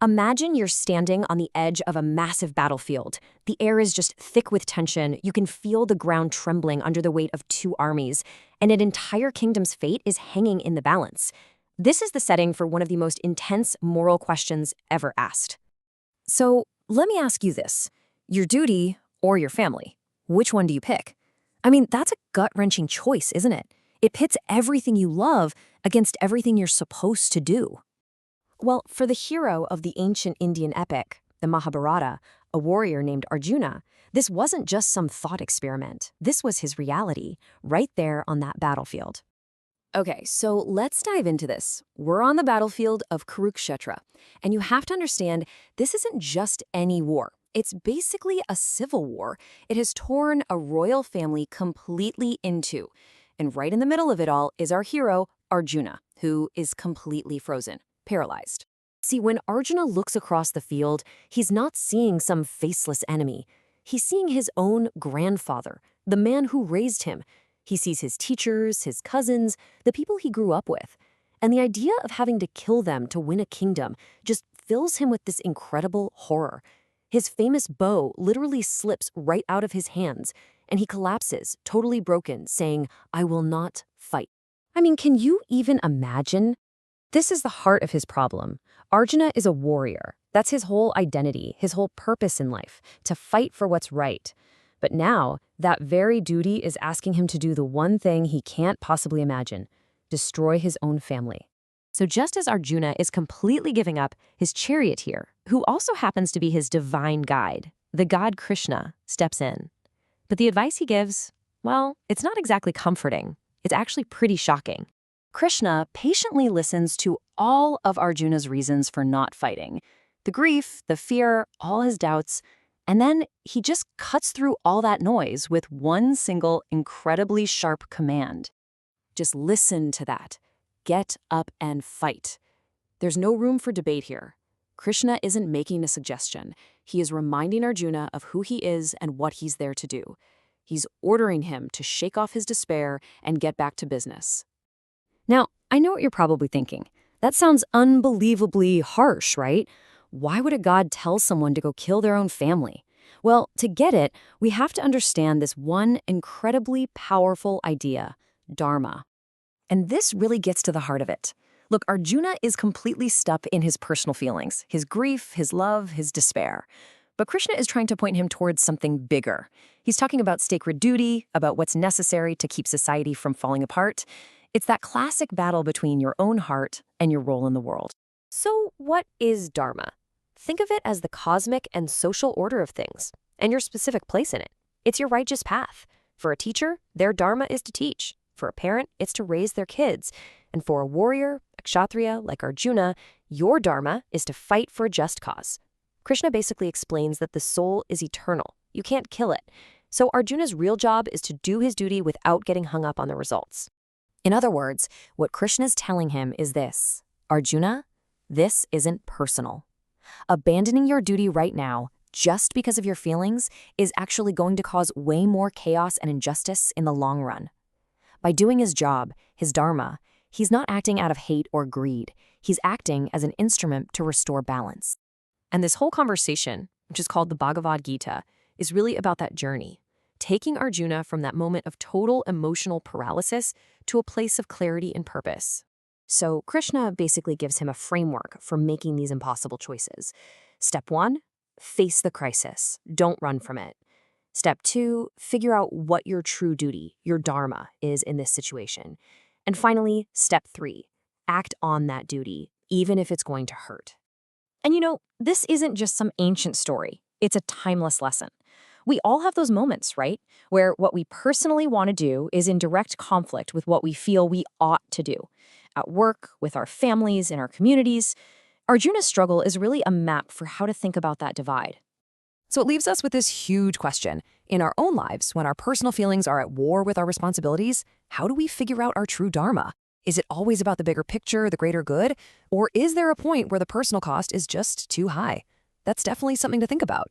Imagine you're standing on the edge of a massive battlefield. The air is just thick with tension. You can feel the ground trembling under the weight of two armies, and an entire kingdom's fate is hanging in the balance. This is the setting for one of the most intense moral questions ever asked. So, let me ask you this. Your duty or your family? Which one do you pick? I mean, that's a gut-wrenching choice, isn't it? It pits everything you love against everything you're supposed to do. Well, for the hero of the ancient Indian epic, the Mahabharata, a warrior named Arjuna, this wasn't just some thought experiment. This was his reality, right there on that battlefield. Okay, so let's dive into this. We're on the battlefield of Kurukshetra, and you have to understand, this isn't just any war. It's basically a civil war. It has torn a royal family completely in two. And right in the middle of it all is our hero, Arjuna, who is completely frozen, paralyzed. See, when Arjuna looks across the field, he's not seeing some faceless enemy. He's seeing his own grandfather, the man who raised him. He sees his teachers, his cousins, the people he grew up with. And the idea of having to kill them to win a kingdom just fills him with this incredible horror. His famous bow literally slips right out of his hands, and he collapses, totally broken, saying, "I will not fight." I mean, can you even imagine? This is the heart of his problem. Arjuna is a warrior. That's his whole identity, his whole purpose in life, to fight for what's right. But now, that very duty is asking him to do the one thing he can't possibly imagine: destroy his own family. So just as Arjuna is completely giving up, his charioteer, who also happens to be his divine guide, the god Krishna, steps in. But the advice he gives, well, it's not exactly comforting. It's actually pretty shocking. Krishna patiently listens to all of Arjuna's reasons for not fighting. The grief, the fear, all his doubts, and then he just cuts through all that noise with one single incredibly sharp command. Just listen to that. Get up and fight. There's no room for debate here. Krishna isn't making a suggestion. He is reminding Arjuna of who he is and what he's there to do. He's ordering him to shake off his despair and get back to business. Now, I know what you're probably thinking. That sounds unbelievably harsh, right? Why would a god tell someone to go kill their own family? Well, to get it, we have to understand this one incredibly powerful idea: Dharma. And this really gets to the heart of it. Look, Arjuna is completely stuck in his personal feelings, his grief, his love, his despair. But Krishna is trying to point him towards something bigger. He's talking about sacred duty, about what's necessary to keep society from falling apart. It's that classic battle between your own heart and your role in the world. So what is Dharma? Think of it as the cosmic and social order of things, and your specific place in it. It's your righteous path. For a teacher, their Dharma is to teach. For a parent, it's to raise their kids. And for a warrior, a kshatriya like Arjuna, your Dharma is to fight for a just cause. Krishna basically explains that the soul is eternal. You can't kill it. So Arjuna's real job is to do his duty without getting hung up on the results. In other words, what Krishna's telling him is this: Arjuna, this isn't personal. Abandoning your duty right now, just because of your feelings, is actually going to cause way more chaos and injustice in the long run. By doing his job, his dharma, he's not acting out of hate or greed. He's acting as an instrument to restore balance. And this whole conversation, which is called the Bhagavad Gita, is really about that journey, taking Arjuna from that moment of total emotional paralysis to a place of clarity and purpose. So Krishna basically gives him a framework for making these impossible choices. Step 1, face the crisis. Don't run from it. Step 2, figure out what your true duty, your dharma, is in this situation. And finally, step 3, act on that duty, even if it's going to hurt. And you know, this isn't just some ancient story. It's a timeless lesson. We all have those moments, right? Where what we personally want to do is in direct conflict with what we feel we ought to do. At work, with our families, in our communities. Arjuna's struggle is really a map for how to think about that divide. So it leaves us with this huge question. In our own lives, when our personal feelings are at war with our responsibilities, how do we figure out our true dharma? Is it always about the bigger picture, the greater good? Or is there a point where the personal cost is just too high? That's definitely something to think about.